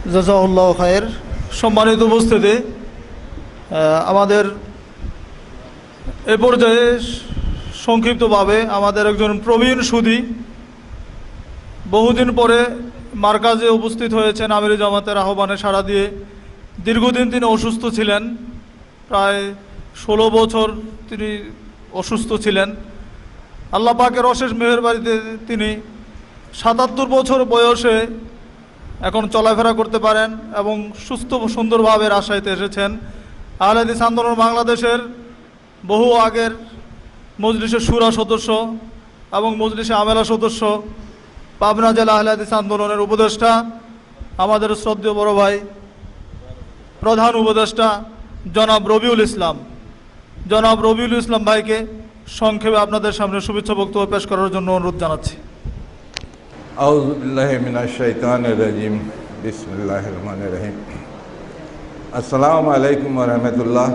জাযাকাল্লাহু খায়ের। সম্মানিত উপস্থিতি, আমাদের এ পর্যায়ে সংক্ষিপ্তভাবে আমাদের একজন প্রবীণ সুদী বহুদিন পরে মারকাজে উপস্থিত হয়েছেন। আমিরি জামাতের আহ্বানে সাড়া দিয়ে দীর্ঘদিন তিনি অসুস্থ ছিলেন, প্রায় 16 বছর তিনি অসুস্থ ছিলেন। আল্লাহ পাকের অশেষ মেহেরবানিতে তিনি 77 বছর বয়সে এখন চলাফেরা করতে পারেন এবং সুস্থ সুন্দরভাবে রাজশাহীতে এসেছেন। আহলে হাদিস আন্দোলন বাংলাদেশের বহু আগের মজলিসের শুরা সদস্য এবং মজলিসে আমেলা সদস্য, পাবনা জেলা আহলে হাদিস আন্দোলনের উপদেষ্টা, আমাদের শ্রদ্ধেয় বড় ভাই প্রধান উপদেষ্টা জনাব রবিউল ইসলাম ভাইকে সংক্ষেপে আপনাদের সামনে শুভেচ্ছা বক্তব্য পেশ করার জন্য অনুরোধ জানাচ্ছি। আউযু বিল্লাহি মিনাশ শাইতানির রাজিম। বিসমিল্লাহির রহমানির রহিম। আসসালামু আলাইকুম ওয়া রাহমাতুল্লাহ।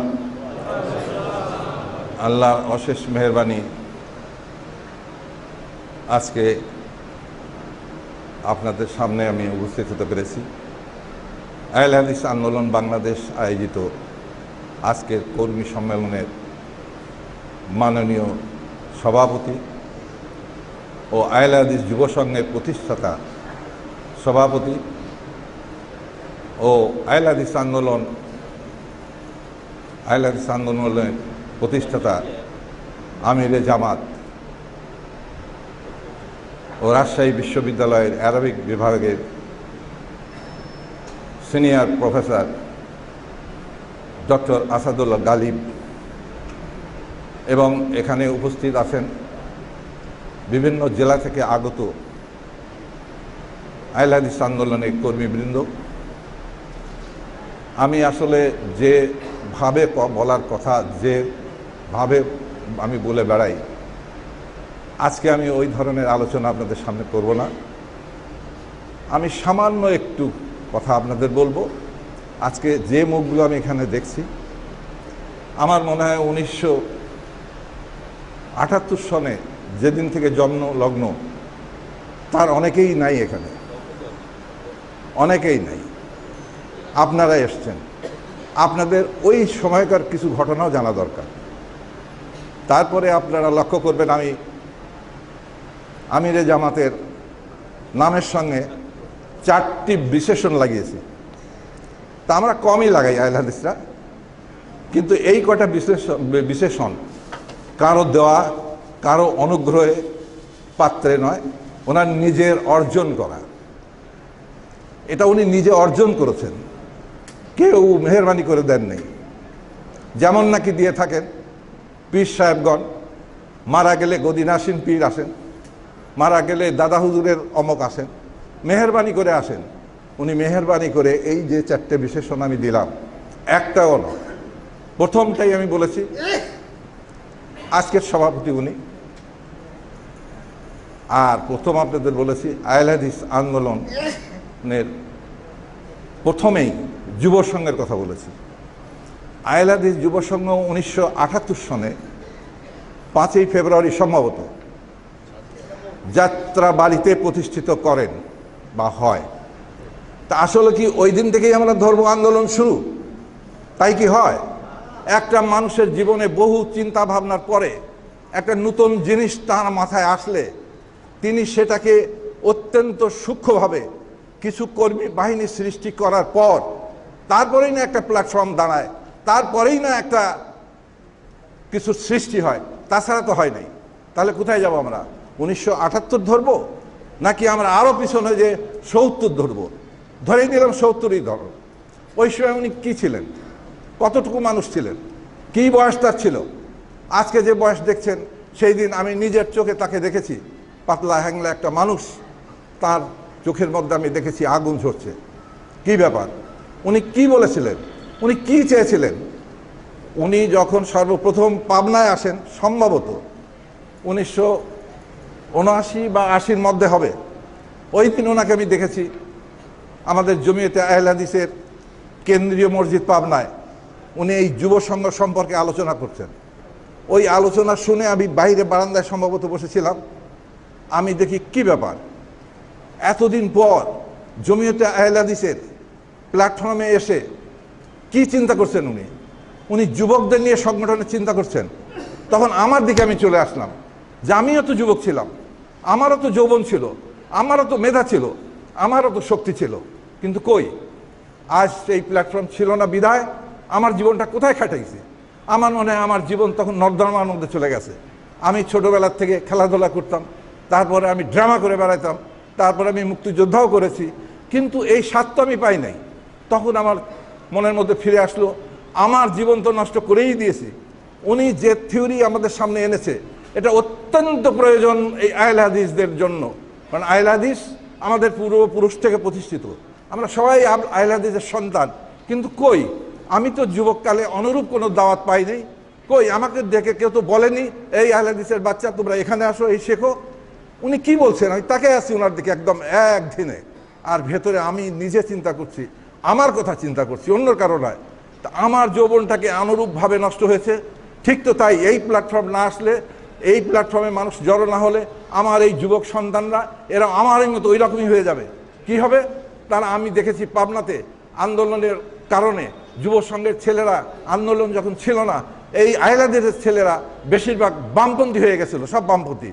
আল্লাহর অশেষ মেহেরবানি, আজকে আপনাদের সামনে আমি উপস্থিত হতে পেরেছি। আহলে হাদিস আন্দোলন বাংলাদেশ আয়োজিত আজকের কর্মী সম্মেলনের মাননীয় সভাপতি ও আহলে হাদিস যুব সংঘের প্রতিষ্ঠাতা সভাপতি ও আহলে হাদিস আন্দোলনের প্রতিষ্ঠাতা আমিরে জামাত ও রাজশাহী বিশ্ববিদ্যালয়ের আরবিক বিভাগের senior professor doctor Asadullah Ghalib এবং এখানে উপস্থিত আছেন বিভিন্ন জেলা থেকে আগত আহলে হাদিস আন্দোলনের কর্মীবৃন্দ। আমি আসলে যেভাবে বলার কথা, যেভাবে আমি বলে বেড়াই, আজকে আমি ওই ধরনের আলোচনা আপনাদের সামনে করব না। আমি সামান্য একটু কথা আপনাদের বলবো। আজকে যে মুখগুলো আমি এখানে দেখছি, আমার মনে হয় 1978 সনে যেদিন থেকে জন্ম লগ্ন তার অনেকেই নাই এখানে, অনেকেই নাই। আপনারা এসছেন, আপনাদের ওই সময়কার কিছু ঘটনাও জানা দরকার। তারপরে আপনারা লক্ষ্য করবেন আমি আমিরে জামাতের নামের সঙ্গে 4টি বিশেষণ লাগিয়েছি। তা আমরা কমই লাগাই আহলে হাদিসরা, কিন্তু এই কটা বিশেষণ কারো দেওয়া, কারো অনুগ্রহে পাত্রে নয়, ওনার নিজের অর্জন করা। এটা উনি নিজে অর্জন করেছেন, কেউ মেহেরবানি করে দেন নেই। যেমন নাকি দিয়ে থাকেন পীর সাহেবগণ, মারা গেলে গদিন আসেন, পীর আসেন, মারা গেলে দাদা হুজুরের অমক আসেন, মেহেরবানি করে আসেন। উনি মেহেরবানি করে এই যে 4টে বিশেষণ আমি দিলাম, একটাও নয়। প্রথমটাই আমি বলেছি, আজকের সভাপতি উনি। আর প্রথম আপনাদের বলেছি আহলে হাদিস আন্দোলনের প্রথমেই যুব সংঘের কথা বলেছি। আহলে হাদিস যুব সংঘ 1978 সনে 5ই ফেব্রুয়ারি সম্ভবত যাত্রা বাড়িতে প্রতিষ্ঠিত করেন বা হয়। তা আসলে কি ওই দিন থেকেই আমরা ধর্ম আন্দোলন শুরু? তাই কি হয়? একটা মানুষের জীবনে বহু চিন্তা ভাবনার পরে একটা নতুন জিনিস তার মাথায় আসলে তিনি সেটাকে অত্যন্ত সূক্ষ্মভাবে কিছু কর্মী বাহিনী সৃষ্টি করার পর তারপরেই না একটা প্ল্যাটফর্ম দাঁড়ায়, তারপরেই না একটা কিছু সৃষ্টি হয়। তাছাড়া তো হয় নাই। তাহলে কোথায় যাব আমরা? 1978 ধরবো, নাকি আমরা আরও পিছনে যে 70 ধরবো? ধরেই নিলাম 70ই ধরো। ওই সময় উনি কী ছিলেন? কতটুকু মানুষ ছিলেন? কী বয়স তার ছিল? আজকে যে বয়স দেখছেন, সেই দিন আমি নিজের চোখে তাকে দেখেছি, পাতলা হ্যাংলা একটা মানুষ, তার চোখের মধ্যে আমি দেখেছি আগুন ঝরছে। কী ব্যাপার? উনি কি বলেছিলেন? উনি কি চেয়েছিলেন? উনি যখন সর্বপ্রথম পাবনায় আসেন, সম্ভবত 1979 বা 80-র মধ্যে হবে, ওই দিন ওনাকে আমি দেখেছি আমাদের জমিয়তে আহলে হাদিসের কেন্দ্রীয় মসজিদ পাবনায়। উনি এই যুব সংঘ সম্পর্কে আলোচনা করছেন। ওই আলোচনা শুনে আমি বাইরে বারান্দায় সম্ভবত বসেছিলাম। আমি দেখি কি ব্যাপার, এতদিন পর জমিয়তে আহলে হাদিসের প্ল্যাটফর্মে এসে কি চিন্তা করছেন উনি যুবকদের নিয়ে সংগঠনের চিন্তা করছেন। তখন আমার দিকে আমি চলে আসলাম যে আমিও তো যুবক ছিলাম, আমারও তো যৌবন ছিল, আমারও তো মেধা ছিল, আমারও তো শক্তি ছিল, কিন্তু কই আজ এই প্ল্যাটফর্ম ছিল না বিদায় আমার জীবনটা কোথায় কাটাইছি। আমার মনে হয় আমার জীবন তখন নর্দমার মধ্যে চলে গেছে। আমি ছোটোবেলার থেকে খেলাধুলা করতাম, তারপরে আমি ড্রামা করে বেড়াইতাম, তারপরে আমি মুক্তিযোদ্ধাও করেছি, কিন্তু এই স্বাদ তো আমি পাই নাই। তখন আমার মনের মধ্যে ফিরে আসলো আমার জীবন তো নষ্ট করেই দিয়েছি। উনি যে থিওরি আমাদের সামনে এনেছে এটা অত্যন্ত প্রয়োজন এই আহলে হাদিসদের জন্য, কারণ আহলে হাদিস আমাদের পূর্বপুরুষ থেকে প্রতিষ্ঠিত, আমরা সবাই আহলে হাদিসের সন্তান। কিন্তু কই আমি তো যুবককালে অনুরূপ কোনো দাওয়াত পাই নাই, কই আমাকে দেখে কেউ তো বলেনি এই আহলে হাদিসের বাচ্চা তোমরা এখানে আসো, এই শেখো। উনি কি বলছেন আমি তাকে আছি ওনার দিকে একদম একদিনে, আর ভেতরে আমি নিজে চিন্তা করছি, আমার কথা চিন্তা করছি, অন্যর কারো নয়। তা আমার যৌবনটাকে অনুরূপভাবে নষ্ট হয়েছে। ঠিক তো তাই, এই প্ল্যাটফর্ম না আসলে, এই প্ল্যাটফর্মে মানুষ জড়ো না হলে আমার এই যুবক সন্তানরা এরা আমারই মতো ওই রকমই হয়ে যাবে। কি হবে তারা, আমি দেখেছি পাবনাতে আন্দোলনের কারণে যুব সংঘের ছেলেরা, আন্দোলন যখন ছিল না, এই আহলে হাদিসের ছেলেরা বেশিরভাগ বামপন্থী হয়ে গেছিল, সব বামপন্থী।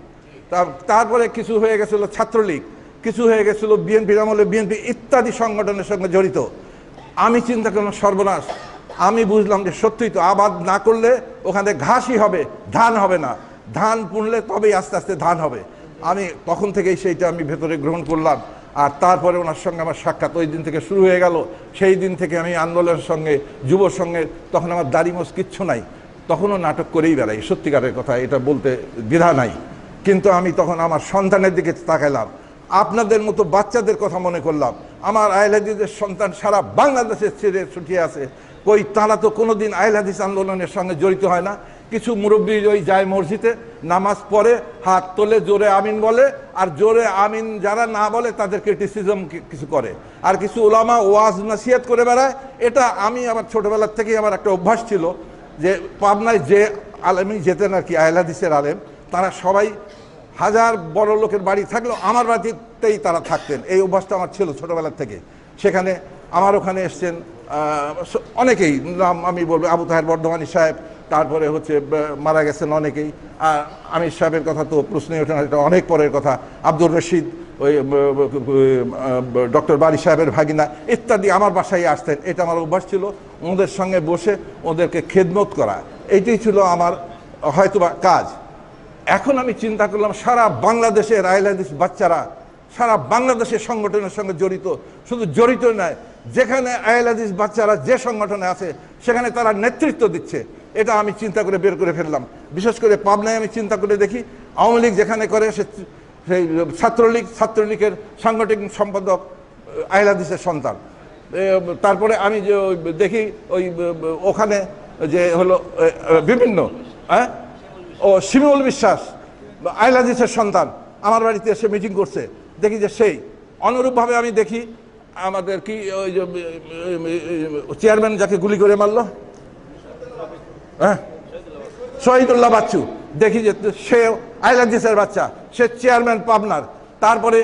তারপরে কিছু হয়ে গেছিল ছাত্রলীগ, কিছু হয়ে গেছিল বিএনপির আমলে বিএনপি ইত্যাদি সংগঠনের সঙ্গে জড়িত। আমি চিন্তা করলাম সর্বনাশ, আমি বুঝলাম যে সত্যিই তো আবাদ না করলে ওখানে ঘাসই হবে, ধান হবে না, ধান পুনলে তবেই আস্তে আস্তে ধান হবে। আমি তখন থেকেই সেইটা আমি ভেতরে গ্রহণ করলাম। আর তারপরে ওনার সঙ্গে আমার সাক্ষাৎ ওই দিন থেকে শুরু হয়ে গেল। সেই দিন থেকে আমি আন্দোলনের সঙ্গে, যুব সঙ্গে, তখন আমার দাড়ি মোছ কিচ্ছু নাই, তখনও নাটক করেই বেড়াই, সত্যিকারের কথা, এটা বলতে দ্বিধা নাই। কিন্তু আমি তখন আমার সন্তানের দিকে তাকাইলাম, আপনাদের মতো বাচ্চাদের কথা মনে করলাম। আমার আহলে হাদিসের সন্তান সারা বাংলাদেশের ছেড়ে ছুটিয়ে আছে, কই তারা তো কোনোদিন আহলে হাদিস আন্দোলনের সঙ্গে জড়িত হয় না। কিছু মুরব্বী ওই যায় মসজিদে, নামাজ পড়ে, হাত তোলে, জোরে আমিন বলে, আর জোরে আমিন যারা না বলে তাদের ক্রিটিসিজম কিছু করে, আর কিছু ওলামা ওয়াজ নাসিহাত করে বেড়ায়। এটা আমি আমার ছোটোবেলার থেকেই আমার একটা অভ্যাস ছিল যে পাবনায় যে আলেমই যেতেন আর কি, আহলে হাদিসের আলেম, তারা সবাই হাজার বড় লোকের বাড়ি থাকলেও আমার বাড়িতেই তারা থাকতেন। এই অভ্যাসটা আমার ছিল ছোটোবেলার থেকে। সেখানে আমার ওখানে এসছেন অনেকেই, নাম আমি বলবো আবু তাহের বর্ধমানী সাহেব, তারপরে হচ্ছে মারা গেছেন অনেকেই, আর আমির সাহেবের কথা তো প্রশ্নই ওঠে না, এটা অনেক পরের কথা। আব্দুর রশিদ, ওই ডক্টর বারি সাহেবের ভাগিনা ইত্যাদি আমার বাসায় আসতেন। এটা আমার অভ্যাস ছিল, ওদের সঙ্গে বসে ওদেরকে খেদমত করা, এইটাই ছিল আমার হয়তোবা কাজ। এখন আমি চিন্তা করলাম সারা বাংলাদেশের আহলে হাদিস বাচ্চারা সারা বাংলাদেশের সংগঠনের সঙ্গে জড়িত, শুধু জড়িত নয়, যেখানে আহলে হাদিস বাচ্চারা যে সংগঠনে আছে সেখানে তারা নেতৃত্ব দিচ্ছে। এটা আমি চিন্তা করে বের করে ফেললাম। বিশেষ করে পাবনায় আমি চিন্তা করে দেখি, আওয়ামী লীগ যেখানে করে সেই ছাত্রলীগের সাংগঠনিক সম্পাদক আহলে হাদিসের সন্তান। তারপরে আমি যে দেখি ওই ওখানে যে হলো বিভিন্ন শিমুল বিশ্বাস আহলে হাদিসের সন্তান আমার বাড়িতে এসে মিটিং করছে, দেখি যে সেই অনুরূপভাবে আমি দেখি আমাদের কি ওই যে চেয়ারম্যান যাকে গুলি করে মারলো, শহীদুল্লাহ বাচ্চু, দেখি যে সে আহলে হাদিসের বাচ্চা, সে চেয়ারম্যান পাবনার। তারপরে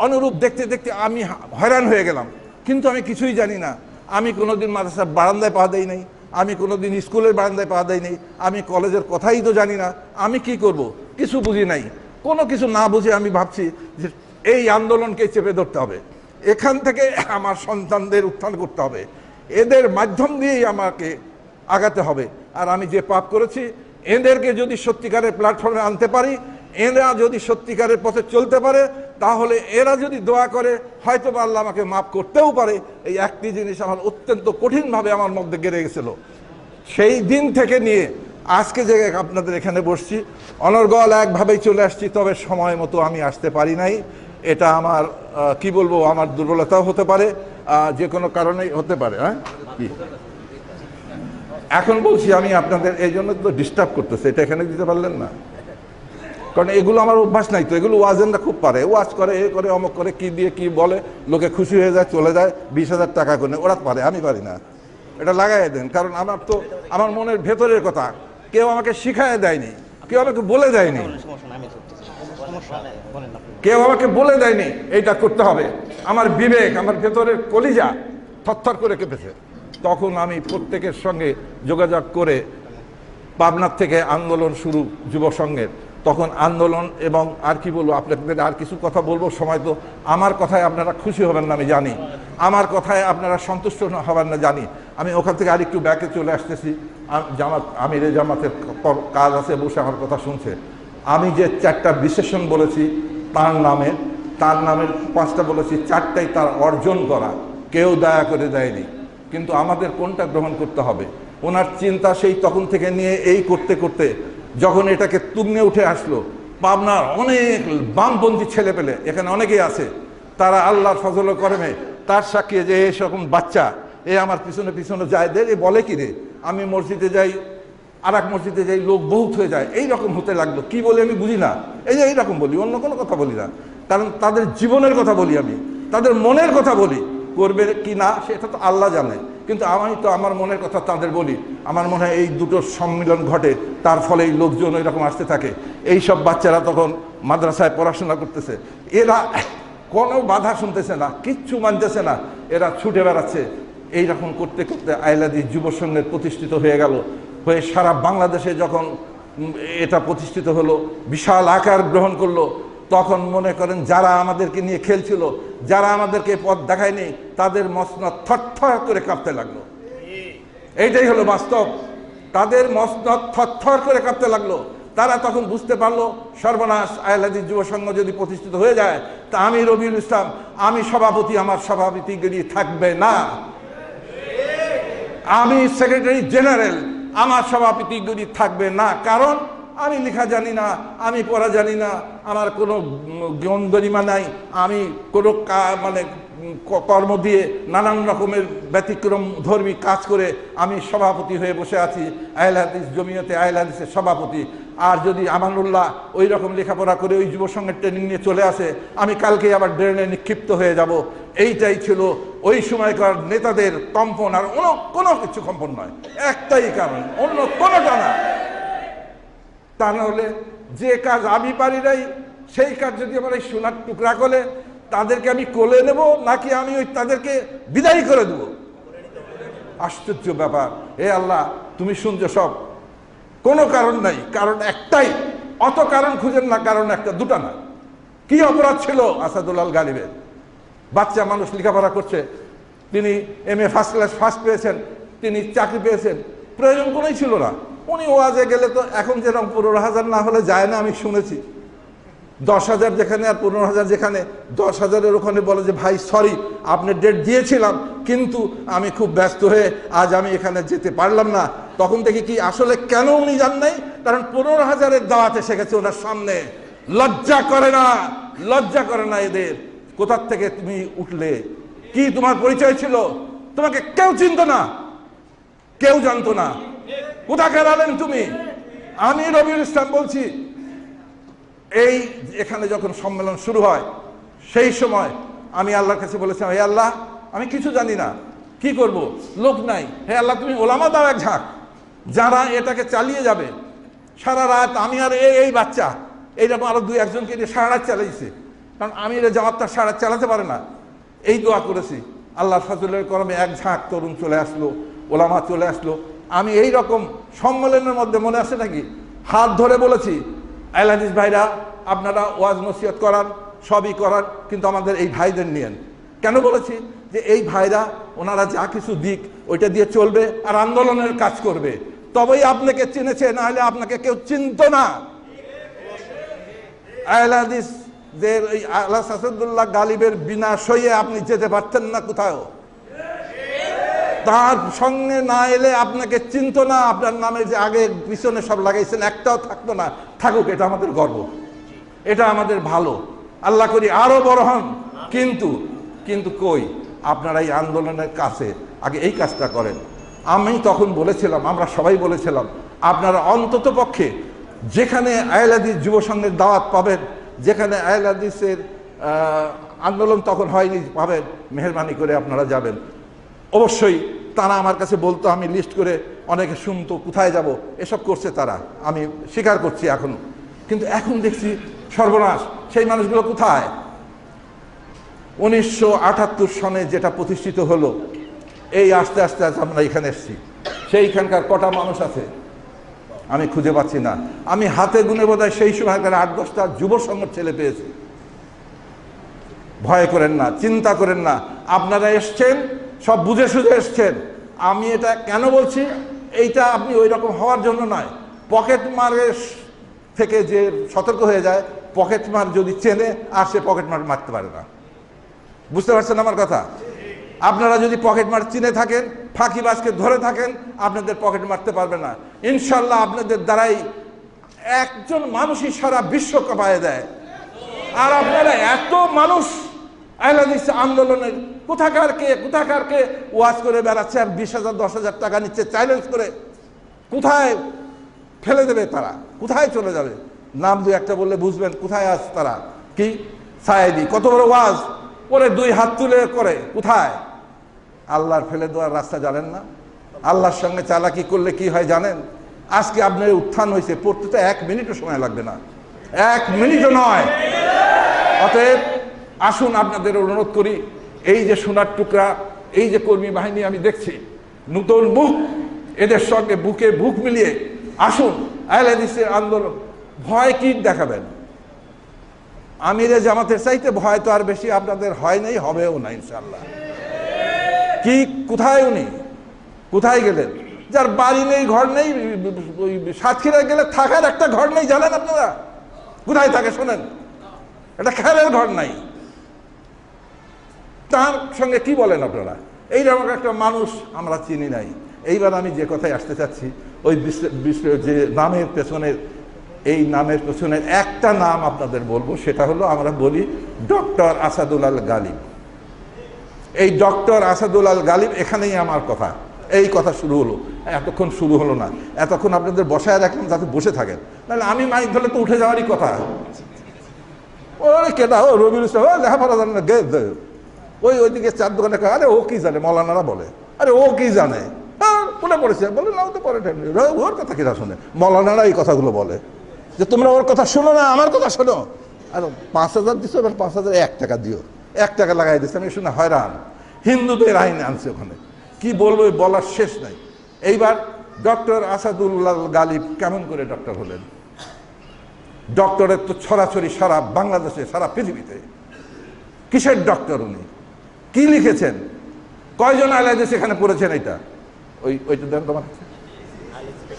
অনুরূপ দেখতে দেখতে আমি হয়রান হয়ে গেলাম, কিন্তু আমি কিছুই জানি না। আমি কোনোদিন মাদ্রাসার বারান্দায় পা দেই নাই, আমি কোনোদিন স্কুলের বারান্দায় পা দেই নাই, আমি কলেজের কথাই তো জানি না। আমি কি করব, কিছু বুঝি নাই। কোনো কিছু না বুঝে আমি ভাবছি যে এই আন্দোলনকে চেপে ধরতে হবে, এখান থেকে আমার সন্তানদের উত্থান করতে হবে, এদের মাধ্যম দিয়েই আমাকে আগাতে হবে। আর আমি যে পাপ করেছি, এদেরকে যদি সত্যিকারের প্ল্যাটফর্মে আনতে পারি, এরা যদি সত্যিকারের পথে চলতে পারে, তাহলে এরা যদি দোয়া করে হয়তো বা আল্লাহ আমাকে মাফ করতেও পারে। এই একটি জিনিস আমার অত্যন্ত কঠিনভাবে আমার মধ্যে গেড়ে গেছিল। সেই দিন থেকে নিয়ে আজকে যে আপনাদের এখানে বসছি, অনর্গল একভাবেই চলে আসছি, তবে সময় মতো আমি আসতে পারি নাই। এটা আমার কি বলবো, আমার দুর্বলতাও হতে পারে, যে কোনো কারণেই হতে পারে। হ্যাঁ, কি এখন বলছি আমি আপনাদের এই জন্য তো ডিস্টার্ব করতেছে, এটা এখানে দিতে পারলেন না, কারণ এগুলো আমার অভ্যাস নাই তো। এগুলো ওয়াজেনরা খুব পারে, ওয়াজ করে, এ করে, অমক করে, কি দিয়ে কি বলে, লোকে খুশি হয়ে যায়, চলে যায় 20,000 টাকা করে, ওরা পারে, আমি পারি না। এটা লাগাই দেন, কারণ আমার তো আমার মনের ভেতরের কথা কেউ আমাকে শিখায় দেয়নি, কেউ আমাকে বলে দেয়নি, কেউ আমাকে বলে দেয়নি এইটা করতে হবে। আমার বিবেক, আমার ভেতরের কলিজা থরথর করে কেঁপেছে। তখন আমি প্রত্যেকের সঙ্গে যোগাযোগ করে পাবনার থেকে আন্দোলন শুরু যুব সংঘের। তখন আন্দোলন এবং আর কি বলবো, আপনাদের আর কিছু কথা বলবো, সময় তো আমার কথায় আপনারা খুশি হবেন না আমি জানি, আমার কথায় আপনারা সন্তুষ্ট হবেন না জানি। আমি ওখান থেকে আরেকটু ব্যাকে চলে আসতেছি। আমিরে জামাতের কাজ আছে, বসে আমার কথা শুনছে। আমি যে 4টা বিশেষণ বলেছি তার নামের 5টা বলেছি, 4টাই তার অর্জন করা, কেউ দয়া করে দেয়নি। কিন্তু আমাদের কোনটা গ্রহণ করতে হবে? ওনার চিন্তা সেই তখন থেকে নিয়ে এই করতে করতে যখন এটাকে তুঙ্গে উঠে আসলো, পাবনার অনেক বামপন্থী ছেলে পেলে এখানে অনেকেই আছে, তারা আল্লাহর ফজল করেমে তার সাক্ষী যে এরকম বাচ্চা আমার পিছনে পিছনে যায়, এ বলে কি রে, আমি মসজিদে যাই, আর এক মসজিদে যাই, লোক বহুত হয়ে যায়, এইরকম হতে লাগলো। কি বলি আমি বুঝি না, এই যে এইরকম বলি, অন্য কোনো কথা বলি না, কারণ তাদের জীবনের কথা বলি, আমি তাদের মনের কথা বলি। করবে কি না সেটা তো আল্লাহ জানে, কিন্তু আমি তো আমার মনের কথা তাদের বলি। আমার মনে হয় এই দুটো সম্মিলন ঘটে, তার ফলে এই লোকজন এরকম আসতে থাকে। এই সব বাচ্চারা তখন মাদ্রাসায় পড়াশোনা করতেছে, এরা কোনো বাধা শুনতেছে না, কিচ্ছু মানতেছে না, এরা ছুটে বেড়াচ্ছে। এইরকম করতে করতে আইলাদি যুব সংঘের প্রতিষ্ঠিত হয়ে গেল, হয়ে সারা বাংলাদেশে যখন এটা প্রতিষ্ঠিত হলো, বিশাল আকার গ্রহণ করলো, তখন মনে করেন যারা আমাদেরকে নিয়ে খেলছিল, যারা আমাদেরকে পথ দেখায়নি, তাদের মসনদ থরথর করে কাঁপতে লাগলো। এইটাই হলো বাস্তব, তাদের মসনদ থরথর করে কাঁপতে লাগলো। তারা তখন বুঝতে পারলো সর্বনাশ, আহলাদি যুব সংঘ যদি প্রতিষ্ঠিত হয়ে যায়, তা আমি রবিউল ইসলাম, আমি সভাপতি, আমার সভাপতিগিরি থাকবে না। আমি সেক্রেটারি জেনারেল, আমার সভাপতিগিরি থাকবে না। কারণ আমি লেখা জানি না, আমি পড়া জানি না, আমার কোনো জ্ঞান গরিমা নাই, আমি কোনো মানে কর্ম দিয়ে নানান রকমের ব্যতিক্রম ধর্মী কাজ করে আমি সভাপতি হয়ে বসে আছি, আহলে হাদিস জমিয়তে আহলে হাদিসের সভাপতি। আর যদি আমানুল্লাহ ওই রকম লেখাপড়া করে ওই যুব সংঘের ট্রেনিং নিয়ে চলে আসে, আমি কালকে আবার ড্রেনে নিক্ষিপ্ত হয়ে যাব। এইটাই ছিল ওই সময়কার নেতাদের কম্পন, আর অন্য কোনো কিছু কম্পন নয়, একটাই কারণ, অন্য কোনোটা না। তা নাহলে যে কাজ আমি পারি নাই, সেই কাজ যদি আমার এই সোনার টুকরা করে, তাদেরকে আমি কোলে নেব নাকি আমি ওই তাদেরকে বিদায় করে দেব? আশ্চর্য ব্যাপার। এ আল্লাহ, তুমি শুনছো সব, কোনো কারণ নাই, কারণ একটাই। অত কারণ খুঁজেন না, কারণ একটা, দুটা না। কি অপরাধ ছিল আসাদুল্লাহ গালিবের? বাচ্চা মানুষ লেখাপড়া করছে, তিনি MA ফার্স্ট ক্লাস ফার্স্ট পেয়েছেন, তিনি চাকরি পেয়েছেন, প্রয়োজন কোনোই ছিল না। উনি ওয়াজে গেলে তো এখন যেরকম 15,000 না হলে যায় না, আমি শুনেছি। 10,000 যেখানে আর 15,000 যেখানে, 10,000-এর ওখানে বলে যে ভাই সরি, আপনি ডেট দিয়েছিলাম কিন্তু আমি খুব ব্যস্ত হয়ে আজ আমি এখানে যেতে পারলাম না। তখন দেখি কি আসলে কেন উনি যান নাই, কারণ 15,000-এর দাওয়াতে এসে গেছে ওনার সামনে। লজ্জা করে না, লজ্জা করে না এদের? কোথার থেকে তুমি উঠলে? কি তোমার পরিচয় ছিল? তোমাকে কেউ চিনত না, কেউ জানতো না, কোথাকার আলেম তুমি? আমি রবিউল ইসলাম বলছি, এই এখানে যখন সম্মেলন শুরু হয় সেই সময় আমি আল্লাহর কাছে বলেছিলাম, হে আল্লাহ, আমি কিছু জানি না, কি করব, লোক নাই, হে আল্লাহ তুমি ওলামা দাও এক ঝাঁক, যারা এটাকে চালিয়ে যাবে। সারা রাত আমি আর এই বাচ্চা এইরকম আরো 2-1জনকে দিয়ে সারা রাত চালিয়েছি, কারণ আমি জামাতটা সারা রাত চালাতে পারে না। এই দোয়া করেছি, আল্লাহর ফজলের করমে এক ঝাঁক তরুণ চলে আসলো, ওলামা চলে আসলো। আমি এই রকম সম্মেলনের মধ্যে মনে আছে নাকি হাত ধরে বলেছি, আহলে হাদিস ভাইরা আপনারা ওয়াজ নসিহত করান, সবই করান, কিন্তু আমাদের এই ভাইদের নিয়েন। কেন বলেছি? যে এই ভাইরা ওনারা যা কিছু দিক ওইটা দিয়ে চলবে আর আন্দোলনের কাজ করবে, তবেই আপনাকে চিনেছে, না হলে আপনাকে কেউ চিনত না। আহলে হাদিস যে আল্লাহ আসাদুল্লাহ গালিবের বিনা সইয়ে আপনি যেতে পারতেন না কোথাও, তার সঙ্গে না এলে আপনাকে চিনত না, আপনার নামে যে আগে পিছনে সব লাগাইছেন একটাও থাকতো না। থাকুক, এটা আমাদের গর্ব, এটা আমাদের ভালো, আল্লাহ করি আরো বড় হন। কিন্তু কই, আপনারা এই আন্দোলনের কাছে আগে এই কাজটা করেন। আমি তখন বলেছিলাম, আমরা সবাই বলেছিলাম, আপনারা অন্তত পক্ষে যেখানে আহলে হাদিস যুব সংঘের দাওয়াত পাবেন, যেখানে আহলে হাদিসের আন্দোলন তখন হয়নি পাবেন, মেহরবানি করে আপনারা যাবেন। অবশ্যই তারা আমার কাছে বলতো, আমি লিস্ট করে, অনেকে শুনতো কোথায় যাব, এসব করছে তারা, আমি স্বীকার করছি এখনো। কিন্তু এখন দেখছি সর্বনাশ, সেই মানুষগুলো কোথায়? 1978 সনে যেটা প্রতিষ্ঠিত হলো, এই আস্তে আস্তে আস্তে আমরা এখানে এসেছি। সেইখানকার কটা মানুষ আছে আমি খুঁজে পাচ্ছি না। আমি হাতে গুনে বোধহয় সেই সময়কার 8-10টা যুব সংঘর ছেলে পেয়েছি। ভয় করেন না, চিন্তা করেন না, আপনারা এসছেন সব বুঝে সুঝে এসছেন। আমি এটা কেন বলছি, এইটা আপনি ওই রকম হওয়ার জন্য নয়। পকেট মারের থেকে যে সতর্ক হয়ে যায়, পকেট মার যদি চেনে আর সে পকেট মার মারতে পারে না। বুঝতে পারছেন আমার কথা? আপনারা যদি পকেট মার চিনে থাকেন, ফাঁকিবাজকে ধরে থাকেন, আপনাদের পকেট মারতে পারবে না ইনশাল্লাহ। আপনাদের দ্বারাই একজন মানুষই সারা বিশ্ব কাঁপায় দেয়। আর আপনারা এত মানুষ আহলে হাদিস আন্দোলনের কোথাকারকে ওয়াজ করে বেড়াচ্ছে, আর 20,000 10,000 টাকা নিচ্ছে চ্যালেঞ্জ করে। কোথায় ফেলে দেবে তারা? কোথায় চলে যাবে? নাম দু একটা বললে বুঝবেন কোথায় আজ তারা। কি সায়েদি কত বড় ওয়াজ করে 2 হাত তুলে করে, কোথায়? আল্লাহর ফেলে দেওয়ার রাস্তা জানেন না? আল্লাহর সঙ্গে চালাকি করলে কি হয় জানেন? আজকে আপনার উত্থান হয়েছে, পড়তে তো 1 মিনিটও সময় লাগবে না, 1 মিনিটও নয়। অতএব আসুন, আপনাদের অনুরোধ করি, এই যে সোনার টুকরা, এই যে কর্মী বাহিনী আমি দেখছি, নতুন মুখ, এদের সঙ্গে বুকে বুক মিলিয়ে আসুন আহলে হাদিসের আন্দোলন। ভয় কি দেখাবেন? আমিরে জামাতের চাইতে ভয় তো আর বেশি আপনাদের হয় নাই, হবেও না ইনশাল্লাহ। কি কোথায় উনি কোথায় গেলেন? যার বাড়ি নেই, ঘর নেই, সাতক্ষীরায় গেলে থাকার একটা ঘর নেই, জানেন আপনারা কোথায় থাকে? শোনেন, একটা খেলের ঘর নাই। তার সঙ্গে কি বলেন আপনারা? এইরকম একটা মানুষ আমরা চিনি নাই। এইবার আমি যে কথায় আসতে চাচ্ছি, ওই যে নামের পেছনের, এই নামের পেছনের একটা নাম আপনাদের বলবো, সেটা হলো আমরা বলি ডক্টর আসাদুল আল গালিব। এই ডক্টর আসাদুল আল গালিব, এখানেই আমার কথা, এই কথা শুরু হলো। এতক্ষণ শুরু হলো না, এতক্ষণ আপনাদের বসায় রাখলাম যাতে বসে থাকেন, নাহলে আমি মাইক ধরলে তো উঠে যাওয়ারই কথা। ওরে কেটা, ও রবিউল ইসলাম, ও লেখাপড়া জানে না, ওইদিকে চার দোকানে, আরে ও কি জানে, মৌলানারা বলে, আরে ও কি জানে, কোনে পড়েছে, বলে নাও তো পরে, ওর কথা কিনা শোনে। মৌলানারা এই কথাগুলো বলে যে তোমরা ওর কথা শোনো না, আমার কথা শোনো। আর 5,000 দিছো, এবার 5,001 টাকা দিও, 1 টাকা লাগাই দিচ্ছে। আমি শুনে হয়রান। হিন্দুদের আইন আনছে ওখানে, কি বলবো বলার শেষ নাই। এইবার ডক্টর আসাদুল্লাহ গালিব কেমন করে ডক্টর হলেন? ডক্টরের তো ছড়াছড়ি সারা বাংলাদেশে, সারা পৃথিবীতে। কিসের ডক্টর উনি? কি লিখেছেন? কয়জন আহলে হাদিস এখানে পড়েছেন? এইটা ওইটা দেন তোমার,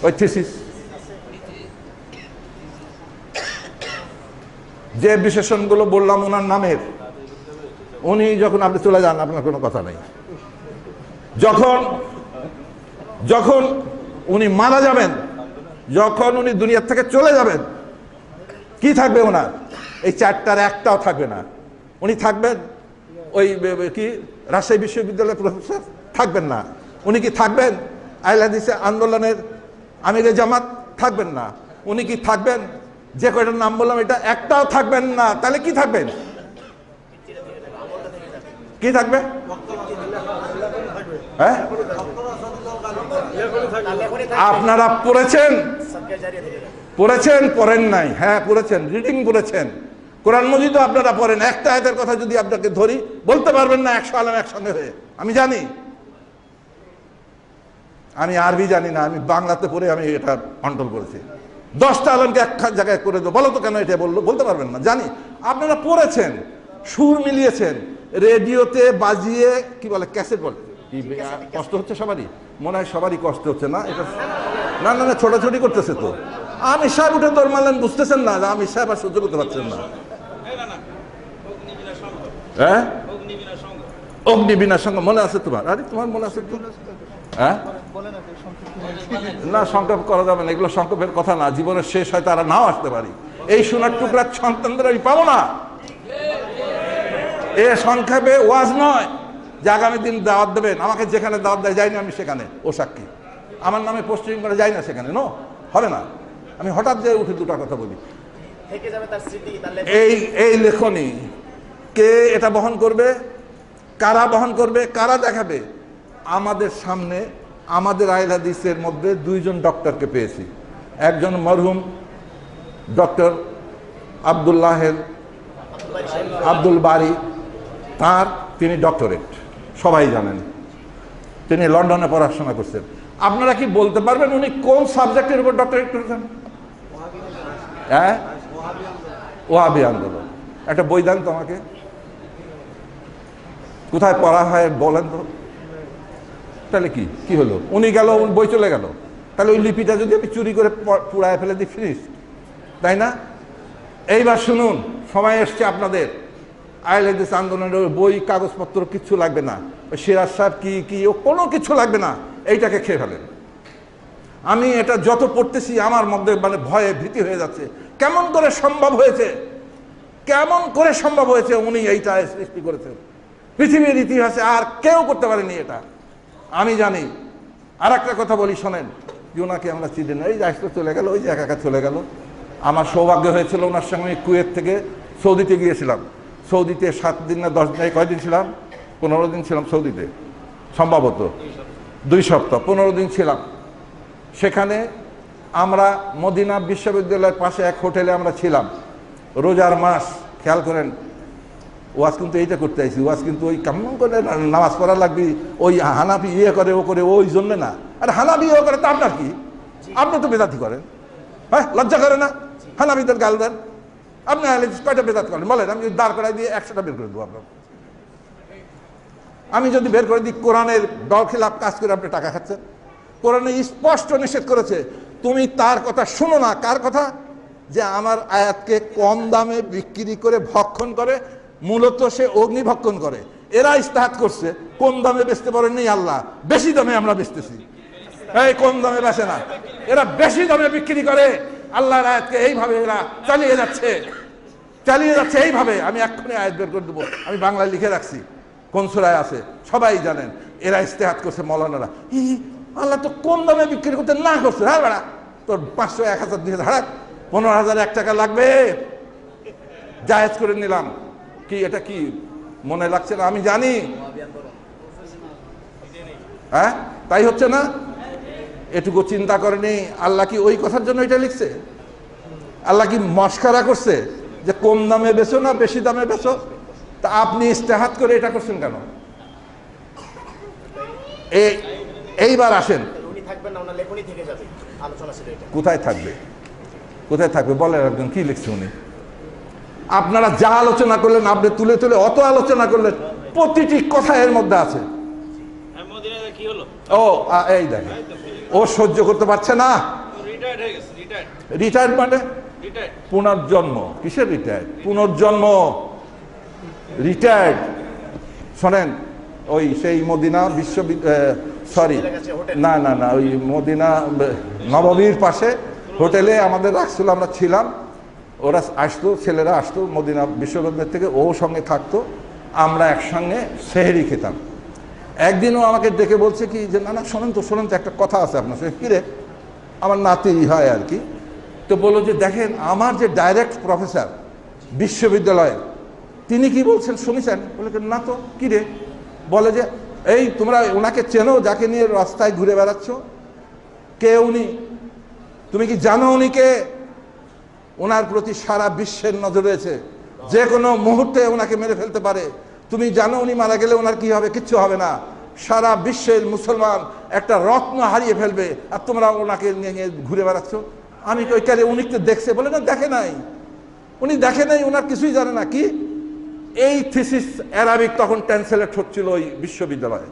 ওই থিসিস, যে বিশেষণগুলো বললাম ওনার নামের, উনি যখন আপনি চলে যান, আপনার কোনো কথা নেই। যখন উনি মারা যাবেন, যখন উনি দুনিয়ার থেকে চলে যাবেন, কি থাকবে ওনার? এই 4টার একটাও থাকবে না। উনি থাকবেন ওই কি রাজশাহী বিশ্ববিদ্যালয়ের প্রফেসর? থাকবেন না। উনি কি থাকবেন আহলে হাদিস আন্দোলনের আমিরে জামাত? থাকবেন না। উনি কি থাকবেন যে কয়টার নাম বললাম, এটা একটাও থাকবেন না। তাহলে কি থাকবেন? কি থাকবে? হ্যাঁ, আপনারা পড়েছেন পড়েন নাই? হ্যাঁ পড়েছেন, রিডিং পড়েছেন। কোরআন মজিদও আপনারা পড়েন। একটা আয়াতের কথা যদি আপনাকে ধরি, বলতে পারবেন না 100 আলেম একসঙ্গে হয়ে। আমি জানি, আমি আরবি জানি না, আমি বাংলাতে পড়ে আমি এটা কন্ট্রোল করেছি। 10টা আলেমকে এক জায়গায় করে দেবো, বলো তো কেন এটা বললো, বলতে পারবেন না। জানি আপনারা পড়েছেন, সুর মিলিয়েছেন, রেডিওতে বাজিয়ে, কি বলে, ক্যাসেট বলে। কি কষ্ট হচ্ছে সবারই? মনে হয় সবারই কষ্ট হচ্ছে না? এটা না না না, ছোটাছুটি করতেছে তো। আমি সাহেব উঠে দৌড় মারলেন, বুঝতেছেন না? আমি সাহেব আর সহ্য করতে পারছেন না। হ্যাঁ, অগ্নিবীণার সঙ্গে মনে আছে তোমার? আরে তোমার মনে আছে তো? হ্যাঁ না, সংক্ষেপ করা যাবে না, এগুলো সংক্ষেপের কথা না। জীবনের শেষ হয়, তারা নাও আসতে পারি। এই সোনার টুকরার সন্তানদের আমি পাবো না। এ সংক্ষেপে ওয়াজ নয় যে আগামী দিন দাওয়াত দেবেন। আমাকে যেখানে দাওয়াত দেয় যাইনি আমি সেখানে, ও সাক্ষী। আমার নামে পোস্টিং করে যাই না সেখানে, নো, হবে না। আমি হঠাৎ যে উঠে দুটা কথা বলি। এই লেখনী কে এটা বহন করবে? কারা বহন করবে? কারা দেখাবে? আমাদের সামনে আমাদের আহলে হাদিসের মধ্যে 2জন ডক্টরকে পেয়েছি। একজন মরহুম ডক্টর আব্দুল বারি, তিনি ডক্টরেট, সবাই জানেন। তিনি লন্ডনে পড়াশোনা করছেন। আপনারা কি বলতে পারবেন উনি কোন সাবজেক্টের উপর ডক্টরেট করেছেন? হ্যাঁ, ওয়াহাবি আন্দোলন। একটা বই দেন তো আমাকে, কোথায় পড়া হয় বলেন তো। তাহলে কি কি হলো? উনি গেল, বই চলে গেল, তাহলে ওই লিপিটা যদি আমি চুরি করে পুড়ায় ফেলে দিই, ফিনিশ, তাই না? এইবার শুনুন, সময় এসছে আপনাদের। আইলেদিস আন্দোলনের বই কাগজপত্র কিচ্ছু লাগবে না, ওই সিরাজ সাহেব কি ও কোনো কিছু লাগবে না, এইটাকে খেয়ে ফেলেন। আমি এটা যত পড়তেছি আমার মধ্যে মানে ভয়ে ভীতি হয়ে যাচ্ছে। কেমন করে সম্ভব হয়েছে, কেমন করে সম্ভব হয়েছে উনি এইটা সৃষ্টি করেছেন? পৃথিবীর ইতিহাসে আর কেউ করতে পারেনি এটা, আমি জানি। আর একটা কথা বলি শোনেন, যে ওনাকে আমরা চিনি না, এই যে চলে গেল, ওই যে একা চলে গেল। আমার সৌভাগ্য হয়েছিল ওনার সঙ্গে আমি কুয়েত থেকে সৌদিতে গিয়েছিলাম। সৌদিতে 7 দিন না 10 দিন, কয়দিন ছিলাম? 15 দিন ছিলাম সৌদিতে, সম্ভবত 2 সপ্তাহ, 15 দিন ছিলাম সেখানে। আমরা মদিনা বিশ্ববিদ্যালয়ের পাশে এক হোটেলে আমরা ছিলাম। রোজার মাস, খেয়াল করেন, ওয়াজ কিন্তু এইটা করতে আইছি, ওয়াজ কিন্তু ওই কেমন করে নামাজ পড়া লাগবে, ওই হানাফি ইয়ে করে ও করে ওই জন্য না। আর হানাফি ইয়ে করে তা আপনার কি? আপনি তো বেদাতি করেন, হ্যাঁ, লজ্জা করে না? হানাফিদের গাল দেন আপনি, কয়টা বেদাত করেন বলেন? আমি যদি দাঁড় করাই দিয়ে 100টা বের করে দেবো আপনার। আমি যদি বের করে দিই কোরআনের দরখিলাপ কাজ করে আপনি টাকা খাচ্ছেন। কোরআনে স্পষ্ট নিষেধ করেছে, তুমি তার কথা শুনো না। কার কথা? যে আমার আয়াতকে কম দামে বিক্রি করে ভক্ষণ করে, মূলত সে অগ্নি ভক্ষণ করে। এরা ইস্তেহাত করছে, কম দামে বেচতে পারেননি আল্লাহ, বেশি দামে আমরা বেচতেছি। এই কম দামে বেচে না, এরা বেশি দামে বিক্রি করে। আল্লাহর আয়াতকে এইভাবে এরা চালিয়ে যাচ্ছে এইভাবে। আমি এক্ষুনি আয়াত বের করে দেবো, আমি বাংলায় লিখে রাখছি, কোন সূরায় আছে সবাই জানেন। এরা ইস্তেহাত করছে মৌলানারা, আল্লাহ তো কম দামে বিক্রি করতে না করছে। হ্যাঁ বেড়া, তোর 500, 1000, 2000, হারাক, 15,000, 1 টাকা লাগবে, জায়েজ করে নিলাম। কি এটা কি মনে লাগছে না? আমি জানি, হ্যাঁ, তাই হচ্ছে না? এটুকু চিন্তা করেনি আল্লাহ কি ওই কথার জন্য এটা লিখছে? আল্লাহ কি মস্কারা করছে যে কম দামে বেচো না বেশি দামে বেচো? তা আপনি ইস্তেহাত করে এটা করছেন কেন? এইবার আসেন, কোথায় থাকবে? কোথায় থাকবে বলেন একজন, কি লিখছে উনি? আপনারা যা আলোচনা করলেন, আপনি তুলে তুলে অত আলোচনা করলেন, প্রতিটি কথা এর মধ্যে আছে। ও এই দেখেন, ও সহ্য করতে পারছে না। রিটায়ার্ড মানে পুনর্জন্ম? কিসের রিটায়ার্ড? পুনর্জন্ম, রিটায়ার্ড। শোনেন, ওই সেই মদিনা সরি না না না, ওই মদিনা নববীর পাশে হোটেলে আমাদের রাখছিল, আমরা ছিলাম। ওরা আসতো, ছেলেরা আসতো মদিনা বিশ্ববিদ্যালয় থেকে, ও সঙ্গে থাকতো, আমরা একসঙ্গে সেহরি খেতাম। একদিনও আমাকে ডেকে বলছে কি যে না না শোনেন তো একটা কথা আছে আপনার সঙ্গে। কিরে? আমার নাতি হয় আর কি। তো বললো যে দেখেন, আমার যে ডাইরেক্ট প্রফেসর বিশ্ববিদ্যালয়ের, তিনি কি বলছেন শুনেছেন? বলে না তো। কিরে? বলে যে এই তোমরা ওনাকে চেনো, যাকে নিয়ে রাস্তায় ঘুরে বেড়াচ্ছ? কে উনি? তুমি কি জানো উনি কে? ওনার প্রতি সারা বিশ্বের নজর রয়েছে, যে কোনো মুহূর্তে ওনাকে মেরে ফেলতে পারে। তুমি জানো উনি মারা গেলে ওনার কি হবে? কিচ্ছু হবে না। সারা বিশ্বের মুসলমান একটা রত্ন হারিয়ে ফেলবে, আর তোমরা ওনাকে নিয়ে ঘুরে বেড়াচ্ছ। আমি কই কারে? উনি তো দেখছে? বলে না, দেখে নাই। উনি দেখে নাই, ওনার কিছুই জানে না। কি? এই থিসিস অ্যারাবিক তখন ট্রান্সলেট হচ্ছিল ওই বিশ্ববিদ্যালয়ে,